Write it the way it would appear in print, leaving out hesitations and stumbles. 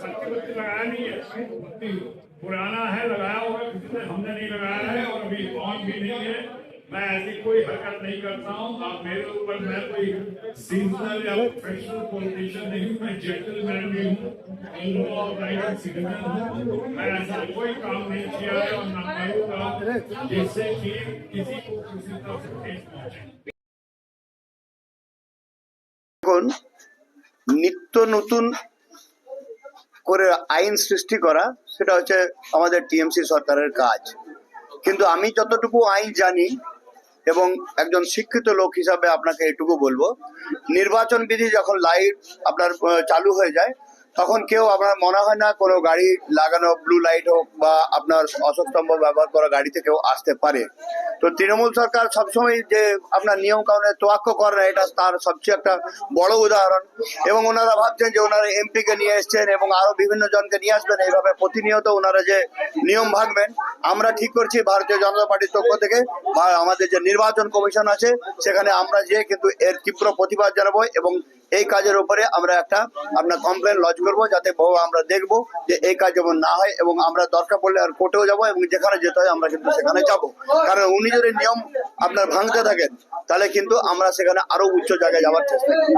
सत्यवती लगाया नहीं है, सत्यवती पुराना है, लगाया होगा किसी ने, हमने नहीं लगाया है और अभी ऑन भी नहीं है। मैं ऐसी कोई हरकत नहीं करता हूँ। आप मेरे ऊपर, मैं कोई सीजनल या प्रोफेशनल पॉलिटिशियन नहीं हूँ, मैं जेंटलमैन भी हूँ, सिटीजन हूँ। मैं ऐसा कोई काम नहीं किया है और न करूँगा जिससे कि किसी को किसी तरह से ठेस पहुंचे। এখন নিত্য নতুন করে আইন সৃষ্টি করা সেটা হচ্ছে আমাদের টিএমসি সরকারের কাজ। কিন্তু আমি যতটুকু আইন জানি এবং একজন শিক্ষিত লোক হিসাবে আপনাকে এটুকু বলবো, নির্বাচন বিধি যখন লাইট আপনার চালু হয়ে যায় তখন কেউ আপনার মনে হয় না কোনো গাড়ি লাগানো ব্লু লাইট হোক বা আপনার অশোকস্তম্ভ ব্যবহার করা গাড়িতে কেউ আসতে পারে। তো তৃণমূল সরকার সবসময় যে আপনার নিয়ম কানুনের তোয়াক্কা করে না, এটা তার সবচেয়ে একটা বড় উদাহরণ। এবং ওনারা ভাবছেন যে ওনারা এমপি কে নিয়ে এসছেন এবং আরো বিভিন্ন জনকে নিয়ে আসবেন, এইভাবে প্রতিনিয়ত ওনারা যে নিয়ম ভাঙবেন। আমরা ঠিক করছি ভারতীয় জনতা পার্টির পক্ষ থেকে আমাদের যে নির্বাচন কমিশন আছে সেখানে আমরা যে কিন্তু এর তীব্র প্রতিবাদ জানাবো এবং এই কাজের উপরে আমরা একটা আপনার কমপ্লেন লজ করবো, যাতে আমরা দেখবো যে এই কাজ যেমন না হয় এবং আমরা দরকার পড়লে আর কোর্টেও যাবো এবং যেখানে যেতে হয় আমরা কিন্তু সেখানে যাবো। কারণ উনি যদি নিয়ম আপনার ভাঙতে থাকেন তাহলে কিন্তু আমরা সেখানে আরো উচ্চ জায়গায় যাওয়ার চেষ্টা করি।